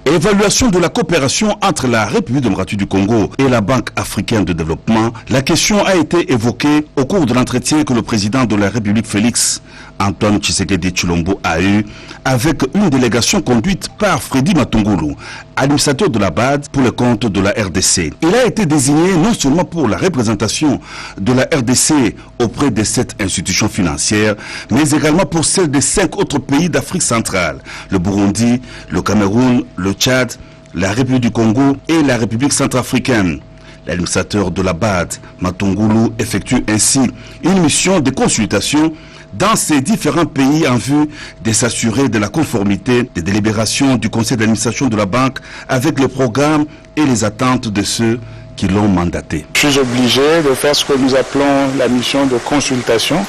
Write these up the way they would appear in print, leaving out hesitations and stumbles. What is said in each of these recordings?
Évaluation de la coopération entre la République démocratique du Congo et la Banque africaine de développement. La question a été évoquée au cours de l'entretien que le président de la République, Félix Antoine Tshisekedi Tshilombo, a eu avec une délégation conduite par Freddy Matungulu, administrateur de la BAD pour le compte de la RDC. Il a été désigné non seulement pour la représentation de la RDC auprès de cette institution financière, mais également pour celle des 5 autres pays d'Afrique centrale, le Burundi, le Cameroun, le Tchad, la République du Congo et la République centrafricaine. L'administrateur de la BAD, Matungulu, effectue ainsi une mission de consultation dans ces différents pays en vue de s'assurer de la conformité des délibérations du conseil d'administration de la banque avec le programme et les attentes de ceux qui l'ont mandaté. Je suis obligé de faire ce que nous appelons la mission de consultation,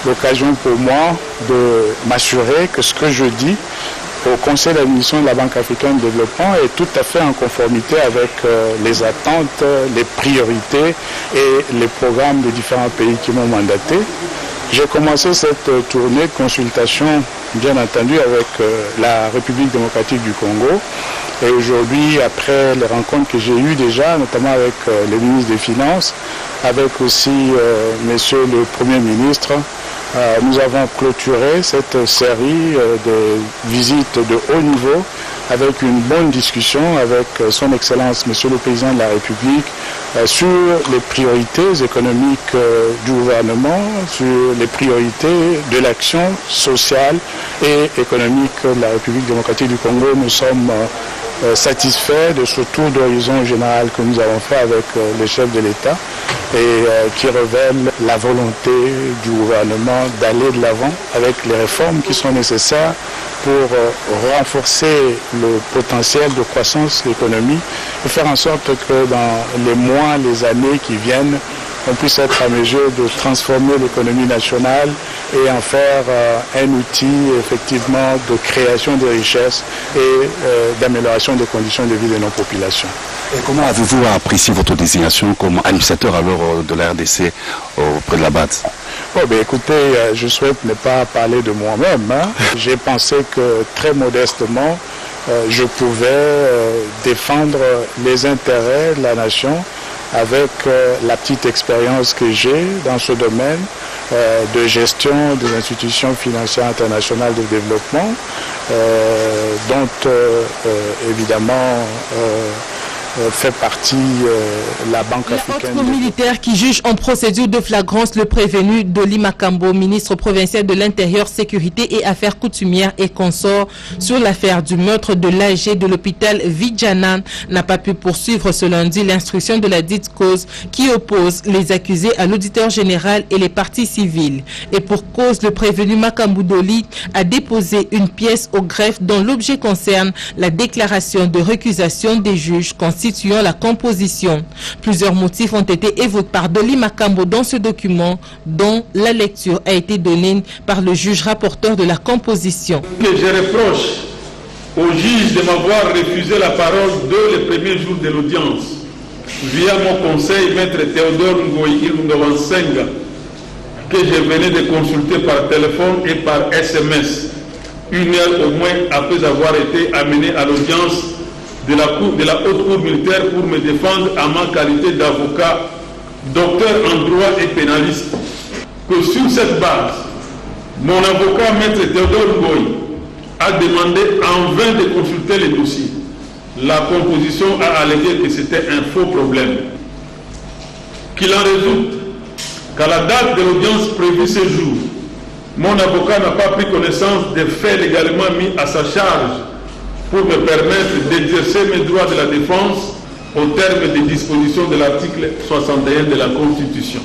l'occasion pour moi de m'assurer que ce que je dis au conseil d'administration de la Banque africaine de développement est tout à fait en conformité avec les attentes, les priorités et les programmes des différents pays qui m'ont mandaté. J'ai commencé cette tournée de consultation, bien entendu, avec la République démocratique du Congo. Et aujourd'hui, après les rencontres que j'ai eues déjà, notamment avec le ministre des Finances, avec aussi monsieur le Premier ministre, nous avons clôturé cette série de visites de haut niveau avec une bonne discussion avec son Excellence, Monsieur le Président de la République, sur les priorités économiques du gouvernement, sur les priorités de l'action sociale et économique de la République démocratique du Congo. Nous sommes satisfaits de ce tour d'horizon général que nous avons fait avec les chefs de l'État et qui révèle la volonté du gouvernement d'aller de l'avant avec les réformes qui sont nécessaires pour renforcer le potentiel de croissance de l'économie et faire en sorte que dans les mois, les années qui viennent, on puisse être à mesure de transformer l'économie nationale et en faire un outil effectivement de création de richesses et d'amélioration des conditions de vie de nos populations. Et comment avez-vous apprécié votre désignation comme administrateur alors de la RDC auprès de la BAD? Bon, ben, écoutez, je souhaite ne pas parler de moi-même. J'ai pensé que très modestement, je pouvais défendre les intérêts de la nation avec la petite expérience que j'ai dans ce domaine de gestion des institutions financières internationales de développement, dont évidemment fait partie la Banque africaine. L'autre militaire qui juge en procédure de flagrance le prévenu Dolly Makambo, ministre provincial de l'Intérieur, Sécurité et Affaires coutumières et consort sur l'affaire du meurtre de l'AG de l'hôpital Vidjanan, n'a pas pu poursuivre ce lundi l'instruction de la dite cause qui oppose les accusés à l'auditeur général et les parties civiles. Et pour cause, le prévenu Makambo Dolly a déposé une pièce au greffe dont l'objet concerne la déclaration de récusation des juges constituant la composition. Plusieurs motifs ont été évoqués par Dolly Makambo dans ce document dont la lecture a été donnée par le juge rapporteur de la composition. Je reproche au juge de m'avoir refusé la parole dès les premiers jours de l'audience via mon conseil, maître Théodore Ngoyi Ilungawansenga, que je venais de consulter par téléphone et par SMS, une heure au moins après avoir été amené à l'audience de la haute cour militaire pour me défendre à ma qualité d'avocat, docteur en droit et pénaliste. Que sur cette base, mon avocat, maître Théodore Ngoyi, a demandé en vain de consulter les dossiers. La composition a allégué que c'était un faux problème. Qu'il en résulte qu'à la date de l'audience prévue ce jour, mon avocat n'a pas pris connaissance des faits légalement mis à sa charge pour me permettre d'exercer mes droits de la défense au terme des dispositions de l'article 61 de la Constitution.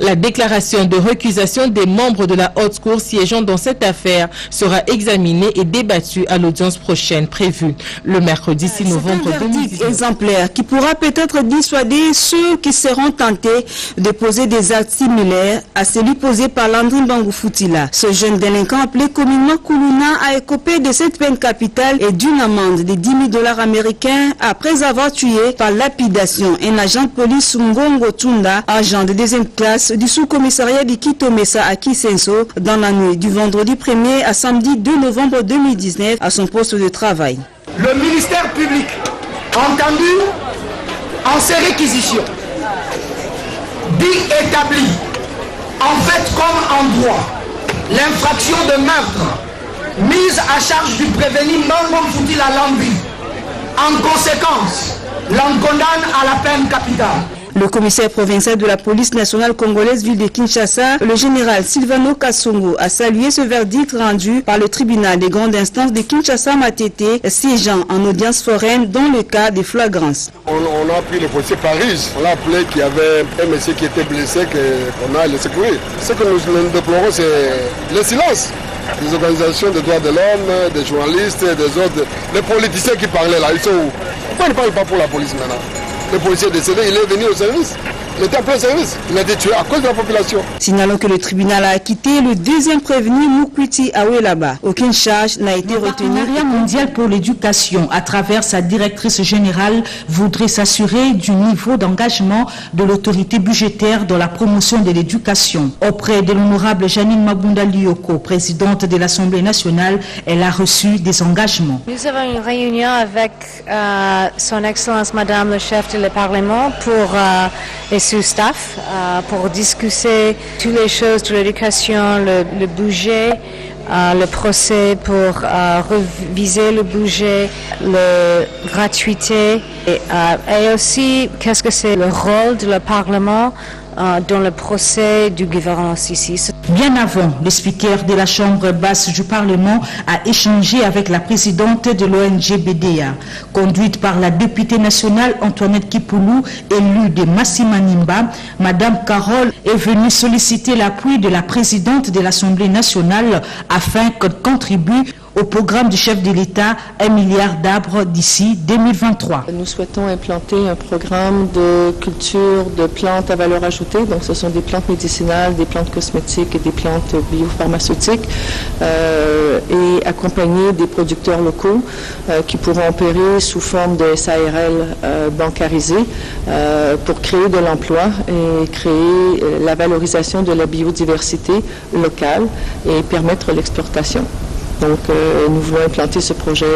La déclaration de récusation des membres de la haute cour siégeant dans cette affaire sera examinée et débattue à l'audience prochaine prévue le mercredi 6 novembre 2019. C'est un verdict exemplaire qui pourra peut-être dissuader ceux qui seront tentés de poser des actes similaires à celui posé par Landry Mbangu-Futila. Ce jeune délinquant appelé communément Koulouna a écopé de cette peine capitale et d'une amende de 10 000 $ américains après avoir tué par lapidation un agent de police Ngongo Tunda, agent de deuxième classe du sous-commissariat de Kitomesa à Kisenso dans la nuit du vendredi 1er à samedi 2 novembre 2019 à son poste de travail. Le ministère public, entendu en ces réquisitions, dit établi, en fait comme en droit, l'infraction de meurtre mise à charge du prévenu Mbangu Futila Landry. En conséquence, l'on condamne à la peine capitale. Le commissaire provincial de la police nationale congolaise ville de Kinshasa, le général Silvano Kassongo, a salué ce verdict rendu par le tribunal des grandes instances de Kinshasa-Matete, siégeant en audience foraine dans le cas des flagrances. On a pris le policier Paris, on l'a appelé qu'il y avait un monsieur qui était blessé, qu'on a laissé courir. Ce que nous déplorons, c'est le silence des organisations des droits de l'homme, des journalistes, des autres, les politiciens qui parlaient là, ils sont où? Pourquoi ils ne parlent pas pour la police maintenant? Le policier décédé, il est venu au service. Il était en plein service. Il a été tué à cause de la population. Signalons que le tribunal a acquitté le deuxième prévenu Mukwiti Awelaba. Aucune charge n'a été retenue. Le partenariat mondial pour l'éducation, à travers sa directrice générale, voudrait s'assurer du niveau d'engagement de l'autorité budgétaire dans la promotion de l'éducation. Auprès de l'honorable Janine Mabunda Lioko, présidente de l'Assemblée nationale, elle a reçu des engagements. Nous avons une réunion avec son Excellence Madame le chef du Parlement et son staff pour discuter toutes les choses de l'éducation, le budget, le procès pour réviser le budget, la gratuité et aussi qu'est-ce que c'est le rôle du Parlement dans le procès du gouvernement ici. Bien avant, le speaker de la Chambre basse du Parlement a échangé avec la présidente de l'ONG BDA, conduite par la députée nationale Antoinette Kipoulou, élue de Massimanimba. Madame Carole est venue solliciter l'appui de la présidente de l'Assemblée nationale afin qu'elle contribue au programme du chef de l'État 1 milliard d'arbres d'ici 2023. Nous souhaitons implanter un programme de culture de plantes à valeur ajoutée. Donc ce sont des plantes médicinales, des plantes cosmétiques et des plantes biopharmaceutiques et accompagner des producteurs locaux qui pourront opérer sous forme de SARL bancarisé pour créer de l'emploi et créer la valorisation de la biodiversité locale et permettre l'exportation. Donc nous voulons implanter ce projet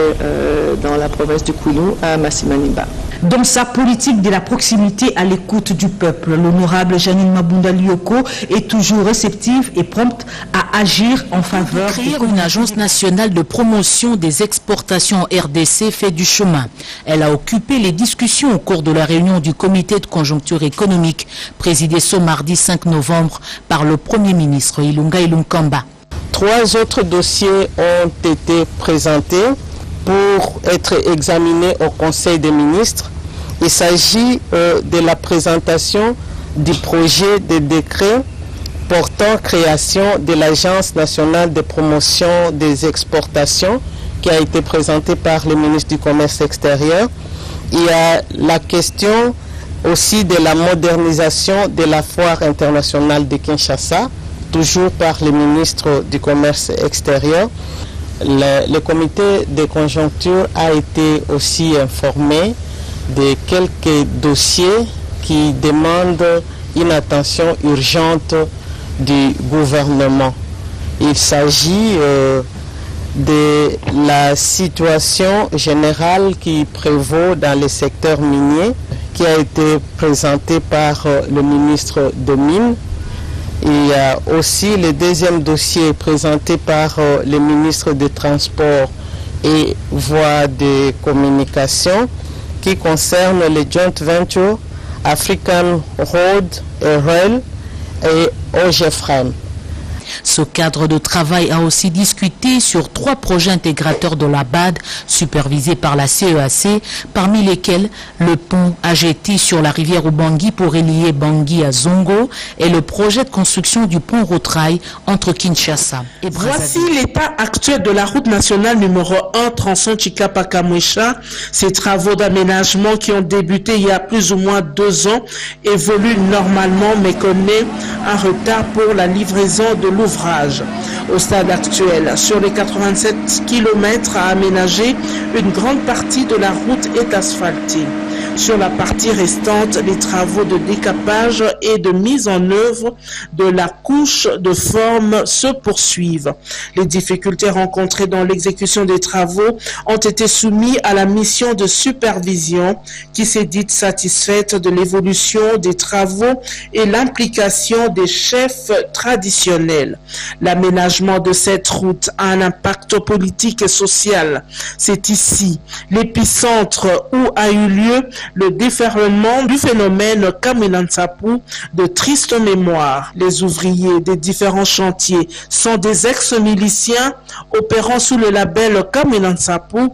dans la province du Kwilu à Massimanimba. Dans sa politique de la proximité à l'écoute du peuple, l'honorable Janine Mabunda Lioko est toujours réceptive et prompte à agir en faveur de une agence nationale de promotion des exportations en RDC fait du chemin. Elle a occupé les discussions au cours de la réunion du comité de conjoncture économique présidé ce mardi 5 novembre par le Premier ministre Ilunga Ilunkamba. 3 autres dossiers ont été présentés pour être examinés au Conseil des ministres. Il s'agit de la présentation du projet de décret portant création de l'Agence nationale de promotion des exportations qui a été présenté par le ministre du Commerce extérieur. Il y a la question aussi de la modernisation de la foire internationale de Kinshasa, toujours par le ministre du Commerce extérieur. Le comité de conjoncture a été aussi informé de quelques dossiers qui demandent une attention urgente du gouvernement. Il s'agit de la situation générale qui prévaut dans le secteur minier, qui a été présentée par le ministre des Mines. Il y a aussi le deuxième dossier présenté par le ministre des Transports et Voies de Communication qui concerne les joint ventures African Road et Rail et OGFREM. Ce cadre de travail a aussi discuté sur 3 projets intégrateurs de la BAD supervisés par la CEAC, parmi lesquels le pont AGT sur la rivière Ubangui pour relier Bangui à Zongo et le projet de construction du pont Rotrail entre Kinshasa et Brazzaville. Voici l'état actuel de la route nationale numéro 1 tronçon Chikapa-Kamwisha. Ces travaux d'aménagement qui ont débuté il y a plus ou moins 2 ans évoluent normalement mais connaissent un retard pour la livraison de l'ouvrage. Au stade actuel, sur les 87 km à aménager, une grande partie de la route est asphaltée. Sur la partie restante, les travaux de décapage et de mise en œuvre de la couche de forme se poursuivent. Les difficultés rencontrées dans l'exécution des travaux ont été soumises à la mission de supervision qui s'est dite satisfaite de l'évolution des travaux et l'implication des chefs traditionnels. L'aménagement de cette route a un impact politique et social. C'est ici l'épicentre où a eu lieu le déferlement du phénomène Kamwina-Nsapu de triste mémoire. Les ouvriers des différents chantiers sont des ex-miliciens opérant sous le label Kamwina-Nsapu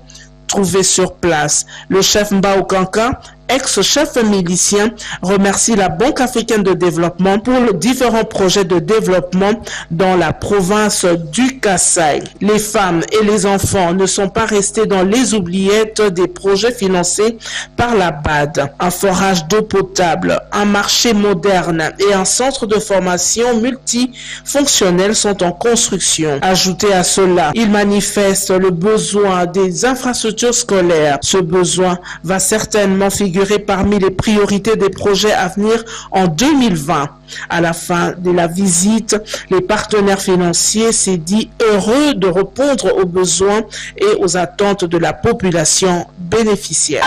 trouvés sur place. Le chef Mbao Kanka, ex-chef milicien, remercie la Banque africaine de développement pour les différents projets de développement dans la province du Kasaï. Les femmes et les enfants ne sont pas restés dans les oubliettes des projets financés par la BAD. Un forage d'eau potable, un marché moderne et un centre de formation multifonctionnel sont en construction. Ajouté à cela, il manifeste le besoin des infrastructures scolaires. Ce besoin va certainement figurer parmi les priorités des projets à venir en 2020. À la fin de la visite, les partenaires financiers s'est dit heureux de répondre aux besoins et aux attentes de la population bénéficiaire.